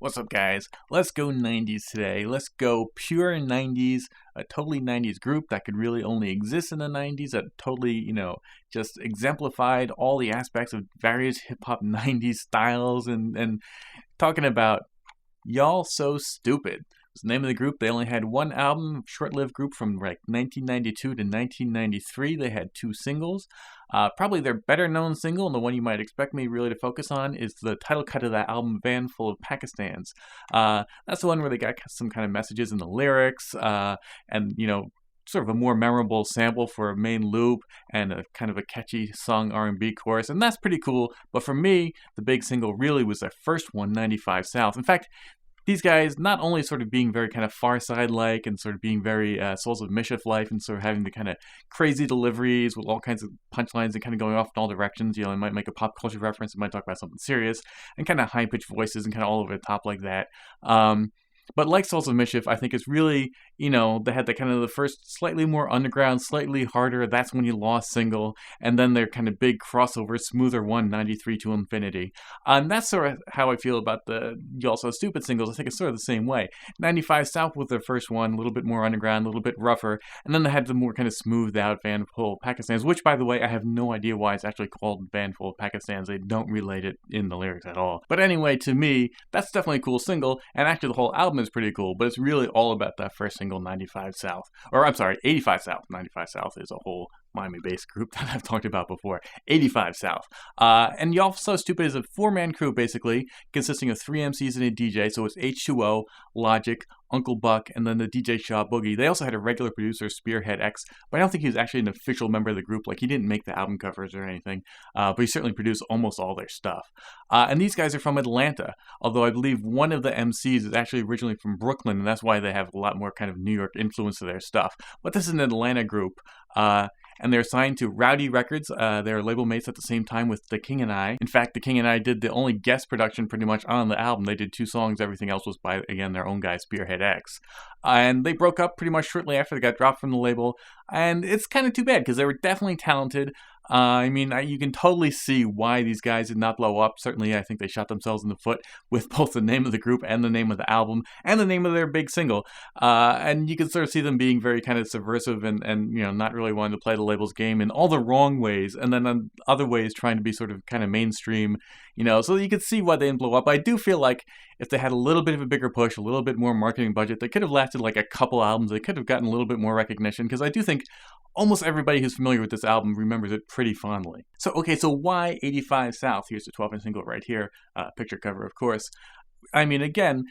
What's up, guys? Let's go 90s today. Let's go pure 90s, a totally 90s group that could really only exist in the 90s, that totally, just exemplified all the aspects of various hip hop 90s styles and talking about Y'all So Stupid. Was the name of the group. They only had one album, short-lived group from like 1992 to 1993. They had two singles. Probably their better-known single, and the one you might expect me really to focus on, is the title cut of that album, Van Full of Pakistans. That's the one where they got some kind of messages in the lyrics, and, sort of a more memorable sample for a main loop and a kind of a catchy sung R&B chorus, and that's pretty cool. But for me, the big single really was their first one, 95 South. In fact, these guys not only sort of being very kind of Far Side-like and sort of being very Souls of Mischief-like and sort of having the kind of crazy deliveries with all kinds of punchlines and kind of going off in all directions. They might make a pop culture reference, they might talk about something serious, and kind of high-pitched voices and kind of all over the top like that. But like Souls of Mischief, I think it's really, they had the kind of the first slightly more underground, slightly harder, That's When You Lost single, and then their kind of big crossover, smoother one, 93 to Infinity. And that's sort of how I feel about the Y'all So Stupid singles. I think it's sort of the same way. 95 South was their first one, a little bit more underground, a little bit rougher, and then they had the more kind of smoothed out Van Full of Pakistans, which, by the way, I have no idea why it's actually called Van Full of Pakistans. They don't relate it in the lyrics at all. But anyway, to me, that's definitely a cool single, and actually the whole album is pretty cool, but it's really all about that first single, 95 South. Or, I'm sorry, 85 South. 95 South is a whole Miami-based group that I've talked about before. 85 South. And Y'all So Stupid is a four-man crew, basically, consisting of three MCs and a DJ, so it's H2O, Logic, Uncle Buck, and then the DJ Shaw Boogie. They also had a regular producer, Spearhead X, but I don't think he was actually an official member of the group. Like, he didn't make the album covers or anything, but he certainly produced almost all their stuff. And these guys are from Atlanta, although I believe one of the MCs is actually originally from Brooklyn, and that's why they have a lot more kind of New York influence to their stuff. But this is an Atlanta group, and they're signed to Rowdy Records. They're label mates at the same time with The King and I. In fact, The King and I did the only guest production pretty much on the album. They did two songs. Everything else was by, again, their own guy, Spearhead X. And they broke up pretty much shortly after they got dropped from the label. And it's kind of too bad because they were definitely talented. You can totally see why these guys did not blow up. Certainly, I think they shot themselves in the foot with both the name of the group and the name of the album and the name of their big single. And you can sort of see them being very kind of subversive and not really wanting to play the label's game in all the wrong ways, and then in other ways trying to be sort of kind of mainstream, so you could see why they didn't blow up. I do feel like if they had a little bit of a bigger push, a little bit more marketing budget, they could have lasted like a couple albums. They could have gotten a little bit more recognition, because I do think almost everybody who's familiar with this album remembers it pretty fondly. So why 85 South? Here's the 12-inch single right here, picture cover, of course. Again,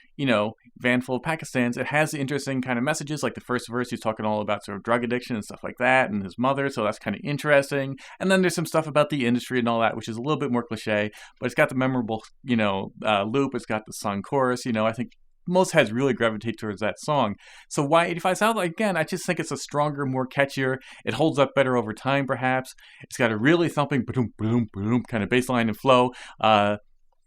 Van Full of Pakistans, it has interesting kind of messages, like the first verse, he's talking all about sort of drug addiction and stuff like that, and his mother, so that's kind of interesting. And then there's some stuff about the industry and all that, which is a little bit more cliche, but it's got the memorable, loop, it's got the sung chorus, I think most heads really gravitate towards that song. So why 85 South? Again, I just think it's a stronger, more catchier. It holds up better over time, perhaps. It's got a really thumping boom, boom, boom kind of bass line and flow.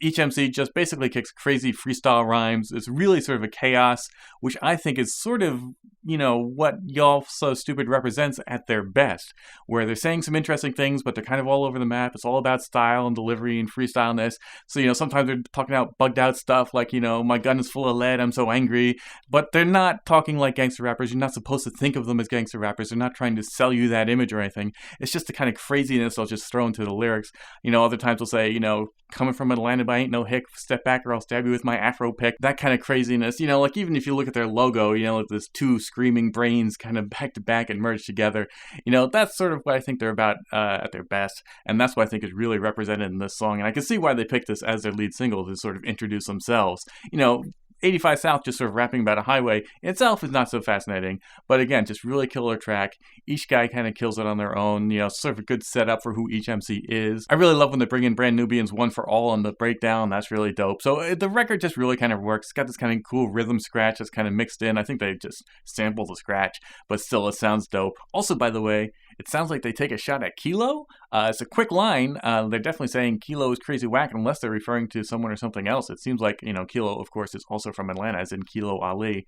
Each MC just basically kicks crazy freestyle rhymes. It's really sort of a chaos, which I think is sort of, what Y'all So Stupid represents at their best, where they're saying some interesting things, but they're kind of all over the map. It's all about style and delivery and freestyleness. So, sometimes they're talking out bugged out stuff like, my gun is full of lead, I'm so angry. But they're not talking like gangster rappers. You're not supposed to think of them as gangster rappers. They're not trying to sell you that image or anything. It's just the kind of craziness they'll just throw into the lyrics. Other times they'll say, coming from Atlanta, but I ain't no hick, step back or I'll stab you with my afro pick. That kind of craziness. Like even if you look at their logo, like this two screaming brains kind of back to back and merged together. That's sort of what I think they're about at their best. And that's what I think is really represented in this song. And I can see why they picked this as their lead single to sort of introduce themselves. 85 South just sort of rapping about a highway in itself is not so fascinating, but again, just really killer track. Each guy kind of kills it on their own, sort of a good setup for who each MC is. I really love when they bring in Brand Nubians One for All on the breakdown. That's really dope. So the record just really kind of works. It's got this kind of cool rhythm scratch that's kind of mixed in. I think they just sample the scratch, but still it sounds dope. Also, by the way, it sounds like they take a shot at Kilo. It's a quick line. They're definitely saying Kilo is crazy whack, unless they're referring to someone or something else. It seems like, Kilo, of course, is also from Atlanta, as in Kilo Ali.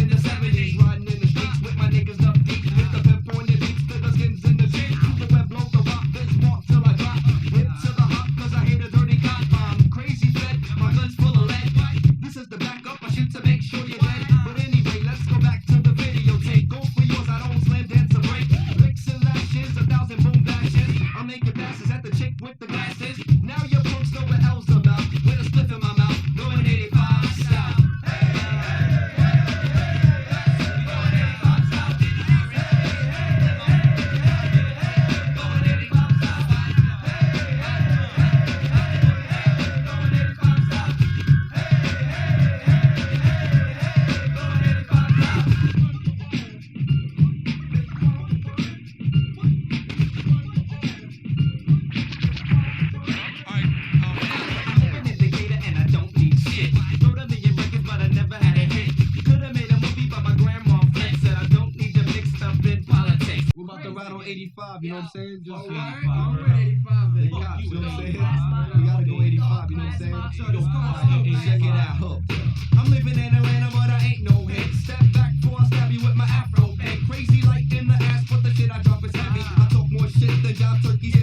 in the 70s, riding in the streets with my niggas up deep. Hit the pimp on the beats to the skins in the jeep. To the web, blow the rock, this walk till I drop. Hip to the hop, cause I hate a dirty cop. I'm crazy fed, my gun's full of lead. This is the backup, I shoot to make sure you're dead. But anyway, let's go back to the videotape. Go for yours, I don't slam dance or break. Licks and lashes, 1,000 boom bashes. I'm making passes at the chick with the glasses. Now your punks know what L's about. With a spliff in my mouth, going 85 style. We're about to ride on 85, you know what I'm saying? Just 85. We're 85, man. Cops, you know what I'm saying? We gotta go 85, you know what I'm saying? Check it out, huh? I'm living in Atlanta, but I ain't no hit. Step back before I stab you with my afro. And crazy like in the ass, but the shit I drop is heavy. I talk more shit than job turkeys.